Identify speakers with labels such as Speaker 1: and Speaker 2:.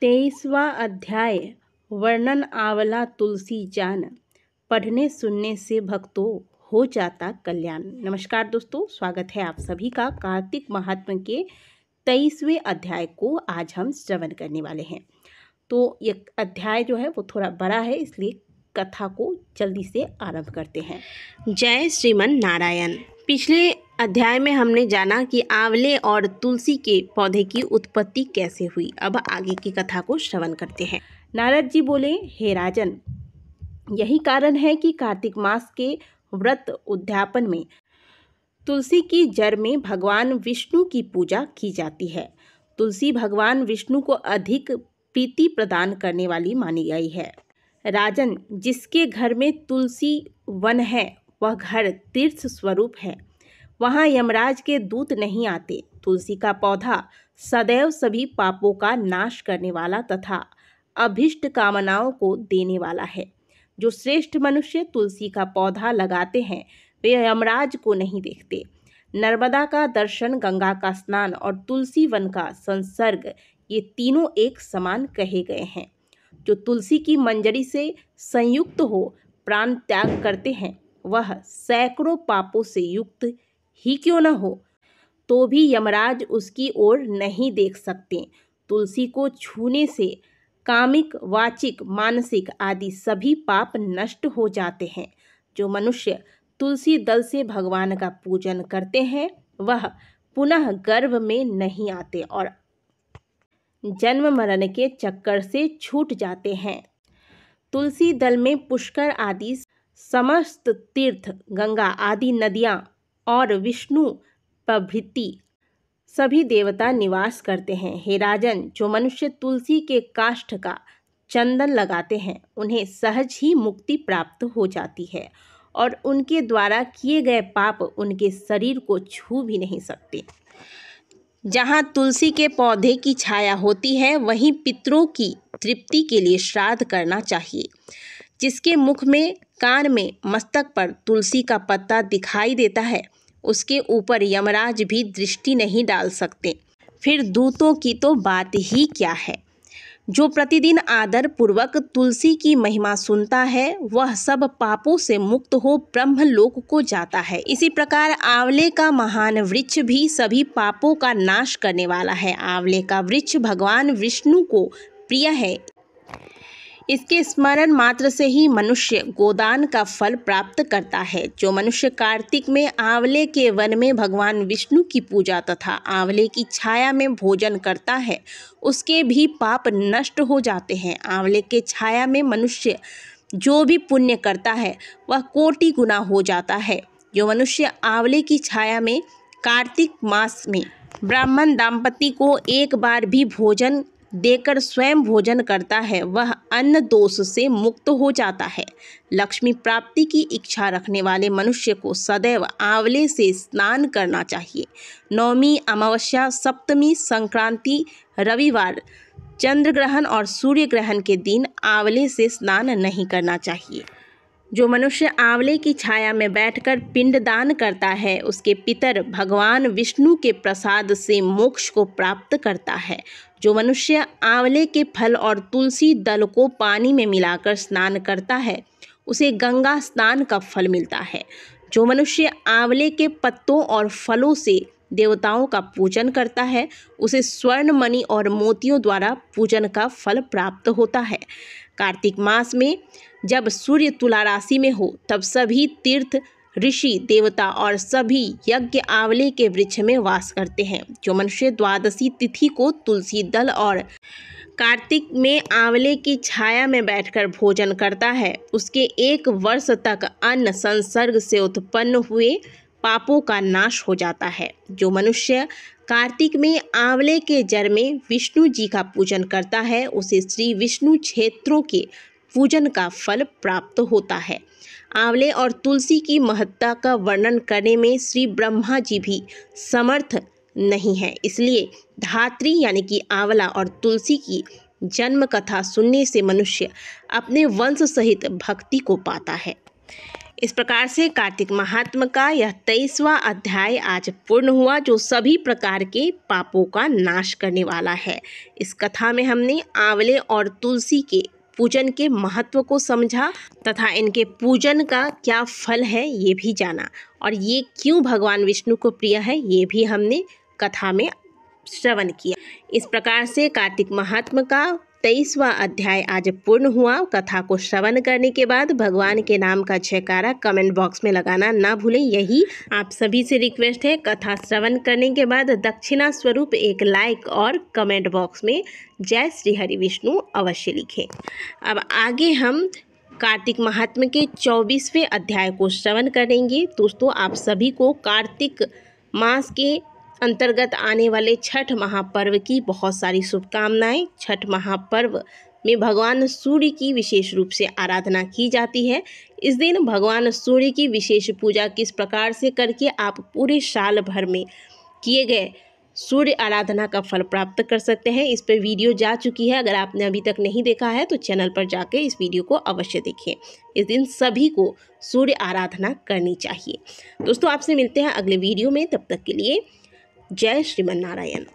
Speaker 1: 23वां अध्याय वर्णन आंवला तुलसी जान, पढ़ने सुनने से भक्तों हो जाता कल्याण। नमस्कार दोस्तों, स्वागत है आप सभी का कार्तिक महात्म्य के 23वें अध्याय को आज हम श्रवण करने वाले हैं। तो ये अध्याय जो है वो थोड़ा बड़ा है, इसलिए कथा को जल्दी से आरंभ करते हैं।
Speaker 2: जय श्रीमन नारायण। पिछले अध्याय में हमने जाना कि आंवले और तुलसी के पौधे की उत्पत्ति कैसे हुई। अब आगे की कथा को श्रवण करते हैं।
Speaker 1: नारद जी बोले, हे राजन, यही कारण है कि कार्तिक मास के व्रत उद्यापन में तुलसी की जड़ में भगवान विष्णु की पूजा की जाती है। तुलसी भगवान विष्णु को अधिक प्रीति प्रदान करने वाली मानी गई है। राजन, जिसके घर में तुलसी वन है वह घर तीर्थ स्वरूप है, वहाँ यमराज के दूत नहीं आते। तुलसी का पौधा सदैव सभी पापों का नाश करने वाला तथा अभिष्ट कामनाओं को देने वाला है। जो श्रेष्ठ मनुष्य तुलसी का पौधा लगाते हैं वे यमराज को नहीं देखते। नर्मदा का दर्शन, गंगा का स्नान और तुलसी वन का संसर्ग, ये तीनों एक समान कहे गए हैं। जो तुलसी की मंजरी से संयुक्त हो प्राण त्याग करते हैं वह सैकड़ों पापों से युक्त ही क्यों न हो तो भी यमराज उसकी ओर नहीं देख सकते। तुलसी को छूने से कामिक, वाचिक, मानसिक आदि सभी पाप नष्ट हो जाते हैं। जो मनुष्य तुलसी दल से भगवान का पूजन करते हैं वह पुनः गर्भ में नहीं आते और जन्म मरण के चक्कर से छूट जाते हैं। तुलसी दल में पुष्कर आदि समस्त तीर्थ, गंगा आदि नदियाँ और विष्णु प्रभृति सभी देवता निवास करते हैं। हे राजन, जो मनुष्य तुलसी के काष्ठ का चंदन लगाते हैं उन्हें सहज ही मुक्ति प्राप्त हो जाती है और उनके द्वारा किए गए पाप उनके शरीर को छू भी नहीं सकते।
Speaker 2: जहाँ तुलसी के पौधे की छाया होती है वहीं पितरों की तृप्ति के लिए श्राद्ध करना चाहिए। जिसके मुख में, कान में, मस्तक पर तुलसी का पत्ता दिखाई देता है उसके ऊपर यमराज भी दृष्टि नहीं डाल सकते, फिर दूतों की तो बात ही क्या है। जो प्रतिदिन आदर पूर्वक तुलसी की महिमा सुनता है वह सब पापों से मुक्त हो ब्रह्मलोक को जाता है। इसी प्रकार आंवले का महान वृक्ष भी सभी पापों का नाश करने वाला है। आंवले का वृक्ष भगवान विष्णु को प्रिय है। इसके स्मरण मात्र से ही मनुष्य गोदान का फल प्राप्त करता है। जो मनुष्य कार्तिक में आंवले के वन में भगवान विष्णु की पूजा तथा आंवले की छाया में भोजन करता है उसके भी पाप नष्ट हो जाते हैं। आंवले के छाया में मनुष्य जो भी पुण्य करता है वह कोटि गुना हो जाता है। जो मनुष्य आंवले की छाया में कार्तिक मास में ब्राह्मण दंपति को एक बार भी भोजन देकर स्वयं भोजन करता है वह अन्न दोष से मुक्त हो जाता है। लक्ष्मी प्राप्ति की इच्छा रखने वाले मनुष्य को सदैव आंवले से स्नान करना चाहिए। नवमी, अमावस्या, सप्तमी, संक्रांति, रविवार, चंद्र ग्रहण और सूर्य ग्रहण के दिन आंवले से स्नान नहीं करना चाहिए। जो मनुष्य आंवले की छाया में बैठकर पिंडदान करता है उसके पितर भगवान विष्णु के प्रसाद से मोक्ष को प्राप्त करता है। जो मनुष्य आंवले के फल और तुलसी दल को पानी में मिलाकर स्नान करता है उसे गंगा स्नान का फल मिलता है। जो मनुष्य आंवले के पत्तों और फलों से देवताओं का पूजन करता है उसे स्वर्ण, मणि और मोतियों द्वारा पूजन का फल प्राप्त होता है। कार्तिक मास में जब सूर्य तुला राशि में हो तब सभी तीर्थ, ऋषि, देवता और सभी यज्ञ आंवले के वृक्ष में वास करते हैं। जो मनुष्य द्वादशी तिथि को तुलसी दल और कार्तिक में आंवले की छाया में बैठकर भोजन करता है उसके 1 वर्ष तक अन्न संसर्ग से उत्पन्न हुए पापों का नाश हो जाता है। जो मनुष्य कार्तिक में आंवले के जड़ में विष्णु जी का पूजन करता है उसे श्री विष्णु क्षेत्रों के पूजन का फल प्राप्त होता है। आंवले और तुलसी की महत्ता का वर्णन करने में श्री ब्रह्मा जी भी समर्थ नहीं है, इसलिए धात्री यानी कि आंवला और तुलसी की जन्म कथा सुनने से मनुष्य अपने वंश सहित भक्ति को पाता है। इस प्रकार से कार्तिक महात्म का यह 23वां अध्याय आज पूर्ण हुआ, जो सभी प्रकार के पापों का नाश करने वाला है। इस कथा में हमने आंवले और तुलसी के पूजन के महत्व को समझा तथा इनके पूजन का क्या फल है ये भी जाना, और ये क्यों भगवान विष्णु को प्रिय है ये भी हमने कथा में श्रवण किया। इस प्रकार से कार्तिक महात्म का 23वां अध्याय आज पूर्ण हुआ। कथा को श्रवण करने के बाद भगवान के नाम का जयकारा कमेंट बॉक्स में लगाना ना भूलें, यही आप सभी से रिक्वेस्ट है। कथा श्रवण करने के बाद दक्षिणा स्वरूप एक लाइक और कमेंट बॉक्स में जय श्री हरि विष्णु अवश्य लिखें। अब आगे हम कार्तिक महात्म के 24वें अध्याय को श्रवण करेंगे। दोस्तों, आप सभी को कार्तिक मास के अंतर्गत आने वाले छठ महापर्व की बहुत सारी शुभकामनाएं। छठ महापर्व में भगवान सूर्य की विशेष रूप से आराधना की जाती है। इस दिन भगवान सूर्य की विशेष पूजा किस प्रकार से करके आप पूरे साल भर में किए गए सूर्य आराधना का फल प्राप्त कर सकते हैं, इस पर वीडियो जा चुकी है। अगर आपने अभी तक नहीं देखा है तो चैनल पर जाकर इस वीडियो को अवश्य देखें। इस दिन सभी को सूर्य आराधना करनी चाहिए। दोस्तों, आपसे मिलते हैं अगले वीडियो में, तब तक के लिए जय श्रीमन नारायण।